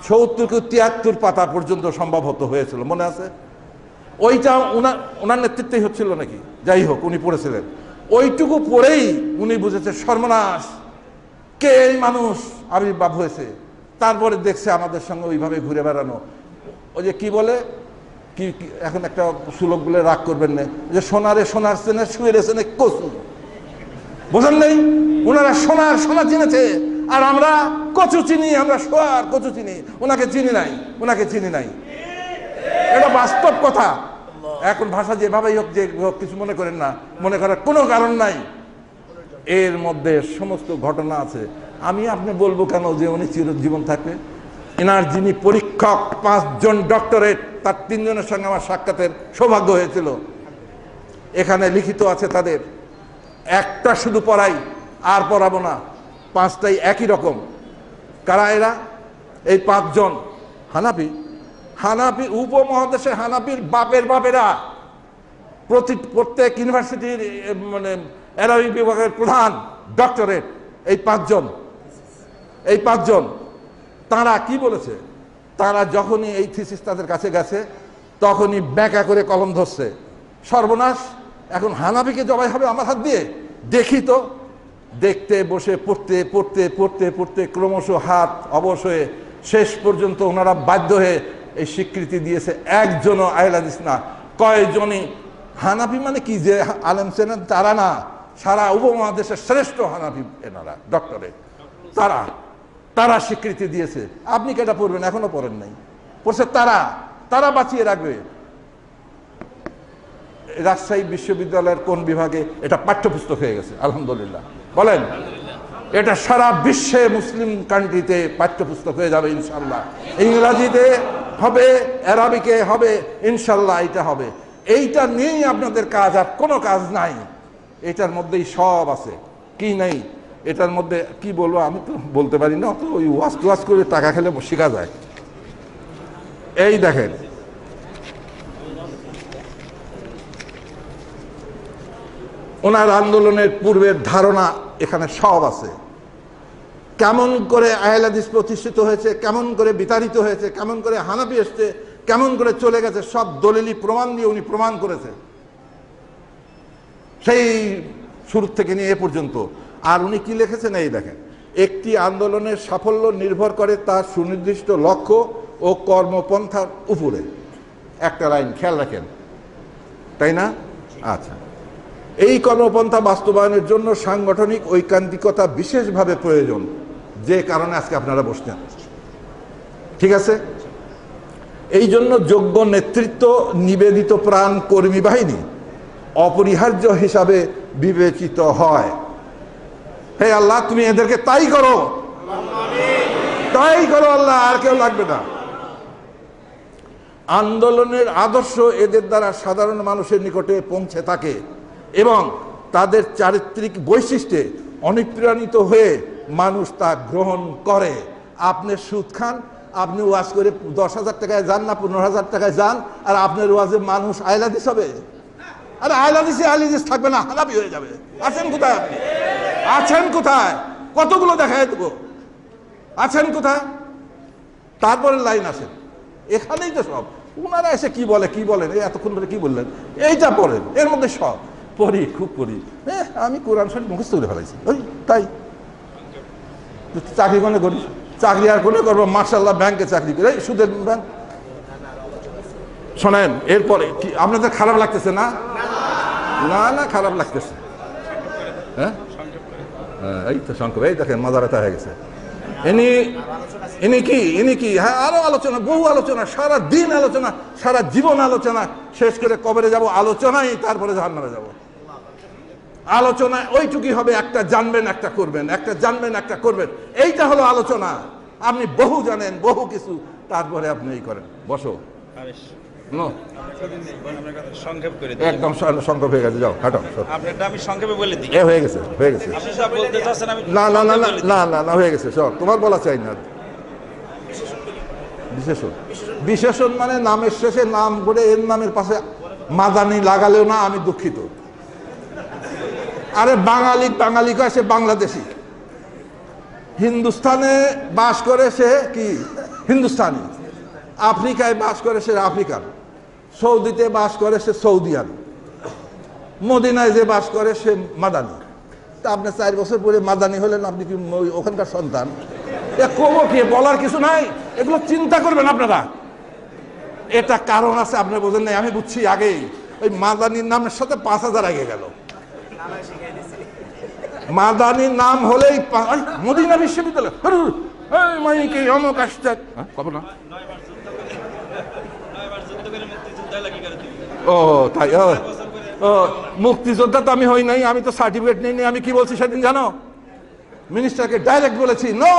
70-73 পাতা পর্যন্ত সম্ভবত হয়েছিল, মনে আছে? ওইটা ওনার নেতৃত্বেই হচ্ছিল নাকি, যাই হোক, উনি পড়েছিলেন। ওইটুকু পড়েই উনি বুঝেছে সর্বনাশ, কে এই মানুষ আবির্ভাব হয়েছে। তারপরে দেখছে আমাদের সঙ্গে ওইভাবে ঘুরে বেড়ানো। ওই যে কি বলে, কি এখন একটা সুলভ বলে রাগ করবেন না, যে সোনার চেনে শুয়ে রেছেনে কচু, বোঝেন নেই? ওনারা সোনা চিনেছে, আর আমরা কচু চিনি, আমরা সোয়ার কচু চিনি, ওনাকে চিনি নাই। এটা বাস্তব কথা। এখন ভাষা যেভাবেই হোক, যে কিছু মনে করেন না, মনে করার কোনো কারণ নাই। এর মধ্যে সমস্ত ঘটনা আছে। আমি আপনি বলবো কেন যে উনি চিরজীবন থাকবে? এনার যিনি পরীক্ষক, 5 জন ডক্টরেট, তার 3 জনের সঙ্গে আমার সাক্ষাতের সৌভাগ্য হয়েছিল। এখানে লিখিত আছে তাদের। একটা শুধু পড়াই, আর পড়াবো না, 5টাই একই রকম। কারা এরা? এই 5 জন হানাফি, হানাফি উপমহাদেশে হানাফির বাপের বাপেরা প্রত্যেক ইউনিভার্সিটির মানে অ্যারাবিক বিভাগের প্রধান, ডক্টরেট, এই পাঁচজন তারা কি বলেছে? তারা যখনই এই থিসিস তাদের কাছে গেছে তখনই ব্যাঁকা করে কলম ধরছে, সর্বনাশ, এখন হানাফিকে জবাই হবে আমার হাত দিয়ে। দেখি তো, দেখতে বসে পড়তে পড়তে পড়তে পড়তে ক্রমশ হাত অবশ হয়ে শেষ পর্যন্ত ওনারা বাধ্য হয়ে এই স্বীকৃতি দিয়েছে। একজনও আহলে হাদিস না, কয়েকজনই হানাফি মানে কি যে আলেম ছিলেন তারা না, সারা উপমহাদেশের শ্রেষ্ঠ হানাফি এনারা ডক্টরেট, তারা স্বীকৃতি দিয়েছে। আপনি কেটা পড়বেন? এখনো পড়েন নাই, পড়ছে তারা বাঁচিয়ে রাখবে। রাজশাহী বিশ্ববিদ্যালয়ের কোন বিভাগে এটা পাঠ্যপুস্তক হয়ে গেছে, আলহামদুলিল্লাহ বলেন। এটা সারা বিশ্বে মুসলিম কান্ট্রিতে পাঠ্যপুস্তক হয়ে যাবে ইনশাল্লাহ। ইংরাজিতে হবে, আরবিকে হবে, ইনশাল্লাহ এটা হবে। এইটা নিয়েই আপনাদের কাজ, আর কোনো কাজ নাই। এটার মধ্যেই সব আছে, কি নেই এটার মধ্যে কি বলবো আমি তো বলতে পারি না, অত ওই ওয়াজ করে টাকা খেলে শেখা যায়। এই দেখেন, ওনার আন্দোলনের পূর্বের ধারণা এখানে সব আছে। কেমন করে আহলে হাদিস প্রতিষ্ঠিত হয়েছে, কেমন করে বিতাড়িত হয়েছে, কেমন করে হানাফি এসছে, কেমন করে চলে গেছে, সব দলিলি প্রমাণ দিয়ে উনি প্রমাণ করেছে, সেই শুরু থেকে নিয়ে এ পর্যন্ত। আর উনি কি লিখেছেন এই দেখেন, একটি আন্দোলনের সাফল্য নির্ভর করে তার সুনির্দিষ্ট লক্ষ্য ও কর্মপন্থার উপরে। একটা লাইন খেয়াল রাখেন, তাই না? আচ্ছা, এই কর্মপন্থা বাস্তবায়নের জন্য সাংগঠনিক ঐকান্তিকতা বিশেষভাবে প্রয়োজন, যে কারণে আজকে আপনারা বসছেন, ঠিক আছে? এই জন্য যোগ্য নেতৃত্ব, নিবেদিত প্রাণ কর্মী বাহিনী অপরিহার্য হিসাবে বিবেচিত হয়। হে আল্লাহ, তুমি এদেরকে তাই করো আল্লাহ, আর কেউ লাগবে না। আন্দোলনের আদর্শ এদের দ্বারা সাধারণ মানুষের নিকটে পৌঁছে থাকে এবং তাদের চারিত্রিক বৈশিষ্ট্যে অনুপ্রাণিত হয়ে মানুষ তা গ্রহণ করে। আপনি সুদ খান, আপনি ওয়াজ করে 10,000 টাকায় যান না 15,000 টাকায় যান, আর আপনার ওয়াজে মানুষ আহলে হাদিস হবে? আরে আহলে হাদিস থাকবে না, হানাফি হয়ে যাবে। আছেন কোথায় আপনি? আছেন কোথায়? কতগুলো দেখায় দেবো, আছেন কোথায়? তারপরে লাইন আসেন, এখানেই তো সব। ওনারা এসে কি বলেন, এতক্ষণ ধরে কি বললেন, এইটা পড়েন, এর মধ্যে সব পড়ি, খুব পড়ি। আমি কোরআন শরীফ মুখস্থ করে ফেলাইছি, ওই তাই। চাকরি কোনে করি? চাকরি আর কোনে করবো? মার্শাল্লাহ ব্যাংকে চাকরি করে, সুদের ব্যাংক। শোনেন, এরপরে কি আপনাদের খারাপ লাগতেছে না? না খারাপ লাগতেছে। হ্যাঁ, এই তো সংক্ষেপ, এই দেখেন মজা ব্যথা হয়ে গেছে। ইনি কি হ্যাঁ, আরো আলোচনা, বহু আলোচনা, সারা দিন আলোচনা, সারা জীবন আলোচনা, শেষ করে কবরে যাব আলোচনাই, তারপরে জাহান্নামে যাব। আলোচনা ওইটুকুই হবে, একটা জানবেন একটা করবেন, একটা জানবেন একটা করবেন, এইটা হলো আলোচনা। আপনি বহু জানেন, বহু কিছু, তারপরে আপনি এই করেন। বসো, একদম সংক্ষেপ হয়ে গেছে, যাও হাঁটো। আমি সংক্ষেপে বলে দিই, হয়ে গেছে না হয়ে গেছে সব, তোমার বলা চাই না। বিশেষণ মানে নামের শেষে নাম করে এর নামের পাশে মাদানি লাগালেও না আমি দুঃখিত। আরে বাঙালি কয় সে বাংলাদেশি, হিন্দুস্তানে বাস করে সে কি হিন্দুস্তানি, আফ্রিকায় বাস করে সে আফ্রিকান, সৌদিতে বাস করে সে সৌদিয়ান, মদিনায় যে বাস করে সে মাদানি। তা আপনি 4 বছর পরে মাদানি হলেন, আপনি কি ওখানকার সন্তান? কবো কি, বলার কিছু নাই, এগুলো চিন্তা করবেন আপনারা। এটা কারণ আছে, আপনি বোঝেন নাই, আমি বুঝছি আগেই। ওই মাদানির নামের সাথে 5,000 আগে গেল। মাদানির নাম হলেই মদিনা বিশ্ববিদ্যালয়, অমুক আসছে, কব না। ও তাই, ও মুক্তিযোদ্ধা তো আমি হই নাই, আমি তো সার্টিফিকেট নিই নি। আমি কি বলছি সেদিন জানো? মিনিস্টারকে ডাইরেক্ট বলেছি, নো,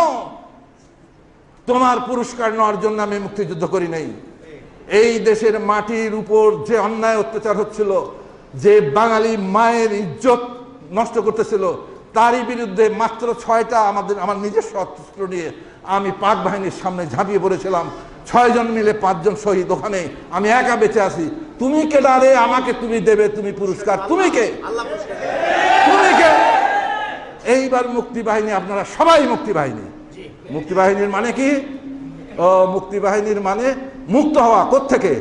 তোমার পুরস্কার নেওয়ার জন্য আমি মুক্তিযুদ্ধ করি নাই। এই দেশের মাটির উপর যে অন্যায় অত্যাচার হচ্ছিল, যে বাঙালি মায়ের ইজ্জত নষ্ট করতেছিল, তারই বিরুদ্ধে মাত্র 6টা আমার নিজস্ব অস্ত্র নিয়ে আমি পাক বাহিনীর সামনে ঝাঁপিয়ে পড়েছিলাম। 6 জন মিলে 5 জন শহীদ, ওখানে আমি একা বেঁচে আছি। তুমি কে ডারে আমাকে তুমি দেবে, তুমি পুরস্কার, তুমি কে? তুমি কে? এইবার মুক্তিবাহিনী, আপনারা সবাই মুক্তিবাহিনী। মুক্তিবাহিনীর মানে কি? মুক্তিবাহিনীর মানে মুক্ত হওয়া। কোত্থেকে?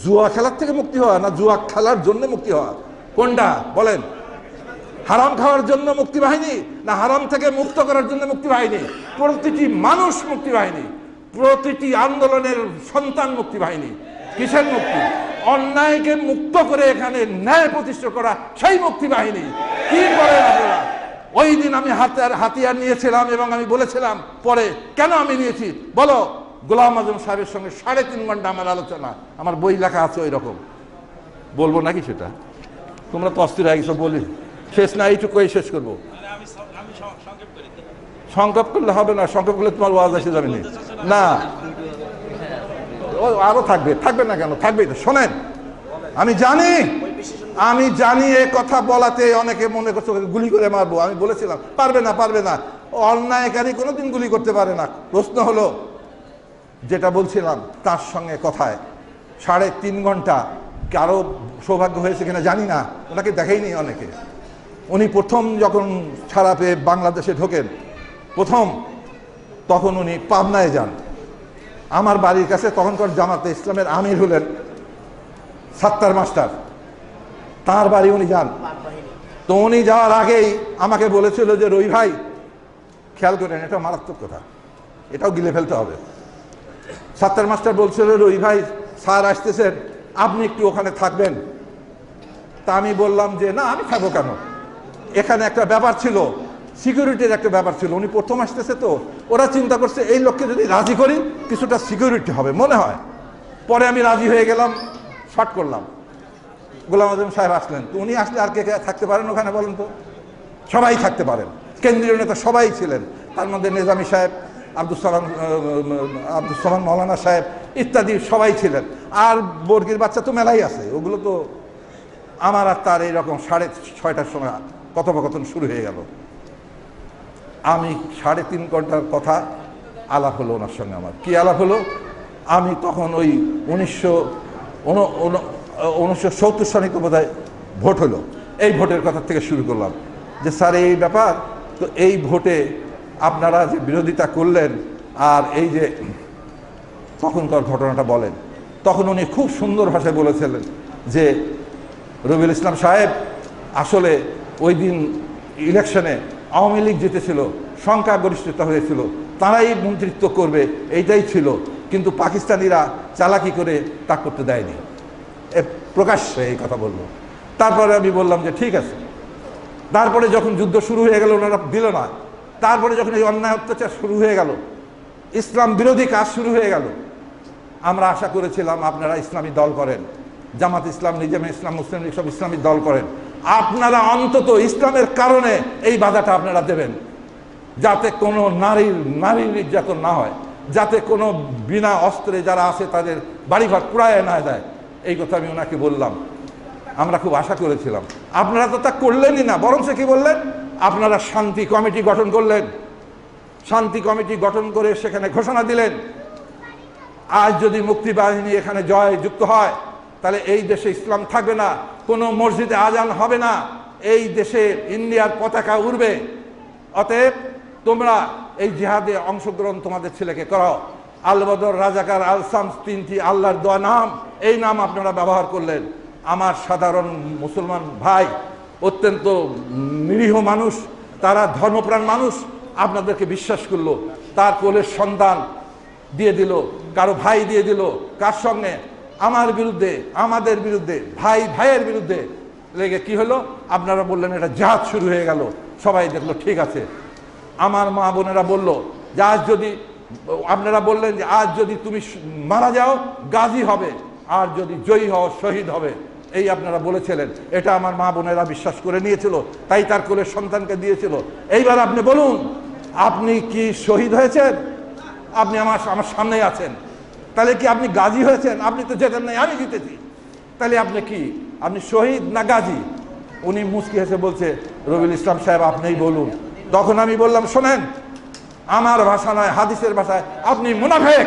জুয়া খেলার থেকে মুক্তি হওয়া, না জুয়া খেলার জন্য মুক্তি হওয়া? কোনটা বলেন? হারাম খাওয়ার জন্য মুক্তিবাহিনী, না হারাম থেকে মুক্ত করার জন্য মুক্তিবাহিনী? প্রতিটি মানুষ মুক্তিবাহিনী, প্রতিটি আন্দোলনের সন্তান মুক্তিবাহিনী। কিসের মুক্তি? অন্যায়কে মুক্ত করে এখানে ন্যায় প্রতিষ্ঠা করা, সেই মুক্তিবাহিনী। কি করেন আপনারা? ওই দিন আমি হাতিয়ার নিয়েছিলাম এবং আমি বলেছিলাম, পরে কেন আমি নিয়েছি বলো? গোলাম আজম সাহেবের সঙ্গে 3.5 ঘন্টা আমার আলোচনা, আমার বই লেখা আছে ওই রকম। বলবো নাকি সেটা? তোমরা তো অস্থির হয়ে গেছো, বলি শেষ না, এইটুকুই শেষ করবো। সংক্ষেপ করলে হবে না, সংক্ষেপ করলে তোমার ওয়াজ এসে যাবে না। আরো থাকবে না কেন? থাকবেই তো। শোনেন, আমি জানি এ কথা বলাতে অনেকে মনে করছে গুলি করে মারবো। আমি বলেছিলাম পারবে না, অন্যায়কারী কোনোদিন গুলি করতে পারে না। প্রশ্ন হলো, যেটা বলছিলাম তার সঙ্গে কথায় 3.5 ঘন্টা, কারো সৌভাগ্য হয়েছে কিনা জানি না, ওনাকে দেখেইনি অনেকে। উনি প্রথম যখন ছাড়া পেয়ে বাংলাদেশে ঢোকেন, তখন উনি পাবনায় যান। আমার বাড়ির কাছে তখনকার জামাতে ইসলামের আমির হলেন সাত্তার মাস্টার, তার বাড়ি উনি যান। তো উনি যাওয়ার আগেই আমাকে বলেছিল যে রবি ভাই খেয়াল করেন, এটা মারাত্মক কথা, এটাও গিলে ফেলতে হবে। সাত্তার মাস্টার বলছিল, রবি ভাই স্যার আসতেছেন, আপনি একটু ওখানে থাকবেন। তা আমি বললাম যে না, আমি থাকবো কেন? এখানে একটা ব্যাপার ছিল, সিকিউরিটির একটা ব্যাপার ছিল। উনি প্রথম আসতেছে, তো ওরা চিন্তা করছে এই লোককে যদি রাজি করি কিছুটা সিকিউরিটি হবে মনে হয়। পরে আমি রাজি হয়ে গেলাম, শর্ট করলাম। গোলাম আজম সাহেব আসলেন, তো উনি আসলে আর কে কে থাকতে পারেন ওখানে বলেন তো? সবাই থাকতে পারেন, কেন্দ্রীয় নেতা সবাই ছিলেন, তার মধ্যে নিজামী সাহেব, আব্দুল সালাম মৌলানা সাহেব ইত্যাদি সবাই ছিলেন। আর বর্গির বাচ্চা তো মেলাই আছে, ওগুলো তো। আমার আর তার এইরকম 6:30টার সময় কথোপকথন শুরু হয়ে গেল। আমি 3.5 ঘন্টার কথা আলাপ হলো ওনার সঙ্গে। আমার কি আলাপ হলো? আমি তখন ওই 1970 সালে তো বোধহয় ভোট হলো, এই ভোটের কথা থেকে শুরু করলাম যে স্যার এই ব্যাপার, তো এই ভোটে আপনারা যে বিরোধিতা করলেন, আর এই যে তখনকার ঘটনাটা বলেন। তখন উনি খুব সুন্দর ভাষায় বলেছিলেন যে রবিউল ইসলাম সাহেব, আসলে ওই দিন ইলেকশনে আওয়ামী লীগ জিতেছিল, সংখ্যাগরিষ্ঠতা হয়েছিল, তারাই মন্ত্রিত্ব করবে, এইটাই ছিল, কিন্তু পাকিস্তানিরা চালাকি করে তা করতে দেয়নি। প্রকাশ্যে এই কথা বলল। তারপরে আমি বললাম যে ঠিক আছে। তারপরে যখন যুদ্ধ শুরু হয়ে গেল, ওনারা দিল না। তারপরে যখন এই অন্যায় অত্যাচার শুরু হয়ে গেল, ইসলাম বিরোধী কাজ শুরু হয়ে গেল, আমরা আশা করেছিলাম আপনারা ইসলামী দল করেন, জামাত ইসলাম, নিজামে ইসলাম, মুসলিম লীগ সব ইসলামী দল করেন, আপনারা অন্তত ইসলামের কারণে এই বাধাটা আপনারা দেবেন, যাতে কোনো নারীর নির্যাতন না হয়, যাতে কোনো বিনা অস্ত্রে যারা আছে তাদের বাড়িঘর পুড়ায় না যায়। এই কথা আমি ওনাকে বললাম। আমরা খুব আশা করেছিলাম। আপনারা তো তা করলেনই না, বরং সে কি বললেন, আপনারা শান্তি কমিটি গঠন করলেন। শান্তি কমিটি গঠন করে সেখানে ঘোষণা দিলেন, আজ যদি মুক্তিবাহিনী এখানে যুক্ত হয়, তাহলে এই দেশে ইসলাম থাকবে না, কোনো মসজিদে আজান হবে না, এই দেশে ইন্ডিয়ার পতাকা উড়বে। অতএব তোমরা এই জিহাদে অংশগ্রহণ তোমাদের ছেলেকে করাও। আল বদর, রাজাকার, আল শামস, 3টি আল্লাহর দেওয়া নাম, এই নাম আপনারা ব্যবহার করলেন। আমার সাধারণ মুসলমান ভাই, অত্যন্ত নিরীহ মানুষ, তারা ধর্মপ্রাণ মানুষ, আপনাদেরকে বিশ্বাস করলো, তার কোলের সন্তান দিয়ে দিল, কারো ভাই দিয়ে দিল, কার সঙ্গে? আমার বিরুদ্ধে, আমাদের বিরুদ্ধে, ভাইয়ের বিরুদ্ধে লেগে কি হলো? আপনারা বললেন এটা জিহাদ শুরু হয়ে গেল। সবাই দেখলো ঠিক আছে। আমার মা বোনেরা বলল যে আজ যদি, আপনারা বললেন যে আজ যদি তুমি মারা যাও গাজী হবে, আর যদি জয়ী হও শহীদ হবে, এই আপনারা বলেছিলেন। এটা আমার মা বোনেরা বিশ্বাস করে নিয়েছিল, তাই তার কোলের সন্তানকে দিয়েছিল। এইবার আপনি বলুন, আপনি কি শহীদ হয়েছেন? আপনি আমার সামনেই আছেন, তাহলে কি আপনি গাজী হয়েছেন? আপনি তো জেতেন নাই, আমি জিতেছি। তাহলে আপনি কি, আপনি শহীদ না গাজী? উনি মুচকি হেসে বলছে, রবিউল ইসলাম সাহেব আপনিই বলুন। তখন আমি বললাম, শোনেন, আমার ভাষা নয়, হাদিসের ভাষায়, আপনি মুনাফেক।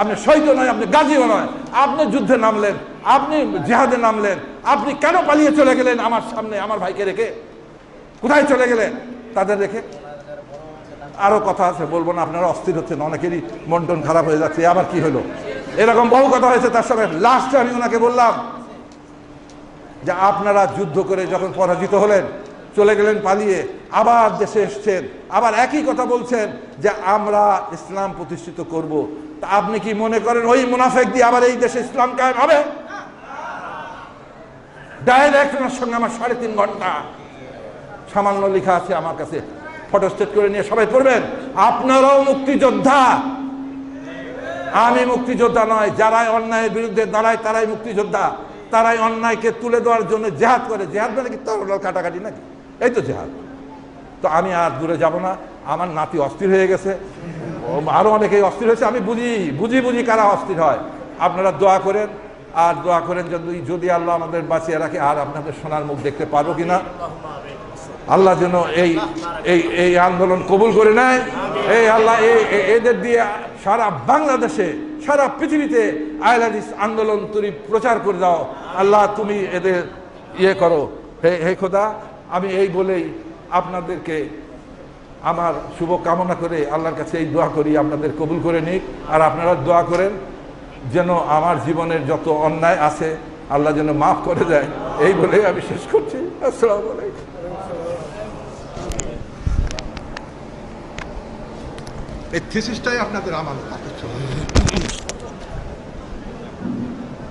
আপনি শহীদও নয়, আপনি গাজীও নয়, আপনি যুদ্ধে নামলেন, আপনি জিহাদে নামলেন, আপনি কেন পালিয়ে চলে গেলেন আমার সামনে আমার ভাইকে রেখে? কোথায় চলে গেলেন তাদের রেখে? আরো কথা আছে, বলবো না, আপনারা অস্থির হচ্ছেন, অনেকেরই মন টন খারাপ হয়ে যাচ্ছে, আবার কি হলো, এরকম বহু কথা হয়েছে। তার সঙ্গে লাস্টে আমি ওনাকে বললাম যে আপনারা যুদ্ধ করে যখন পরাজিত হলেন, চলে গেলেন পালিয়ে, আবার দেশে এসছেন, আবার একই কথা বলছেন যে আমরা ইসলাম প্রতিষ্ঠিত করব। তা আপনি কি মনে করেন ওই মুনাফেক দিয়ে আবার এই দেশে ইসলাম কায়েম হবে? ডাইরেক্ট ওনার সঙ্গে আমার 3.5 ঘন্টা সামান্য লেখা আছে আমার কাছে, ফটোস্টেট করে নিয়ে সবাই পড়বেন। আপনারাও মুক্তিযোদ্ধা, আমি মুক্তিযোদ্ধা নয়। যারাই অন্যায়ের বিরুদ্ধে দাঁড়ায় তারাই মুক্তিযোদ্ধা, তারাই অন্যায়কে তুলে দেওয়ার জন্য জেহাদ করে। জেহাদ মানে কি তরল কাটাকাটি নাকি? এই তো জেহাদ। তো আমি আর দূরে যাব না, আমার নাতি অস্থির হয়ে গেছে, আরো অনেকেই অস্থির হয়েছে, আমি বুঝি কারা অস্থির হয়। আপনারা দোয়া করেন, আর দোয়া করেন যদি আল্লাহ আমাদের বাঁচিয়ে রাখে আর আপনাদের সোনার মুখ দেখতে পারবো কিনা। আল্লাহ যেন এই আন্দোলন কবুল করে নেয়। এই আল্লাহ এদের দিয়ে সারা বাংলাদেশে, সারা পৃথিবীতে আহলে হাদিস আন্দোলন তুমি প্রচার করে দাও। আল্লাহ তুমি এদের করো। হে খোদা, আমি এই বলেই আপনাদেরকে আমার শুভ কামনা করে আল্লাহর কাছে এই দোয়া করি, আপনাদের কবুল করে নিক। আর আপনারা দোয়া করেন যেন আমার জীবনের যত অন্যায় আছে আল্লাহ যেন মাফ করে দেয়। এই বলেই আমি শেষ করছি। আসসালামু আলাইকুম। এই থিসিসটাই আপনাদের আমানত।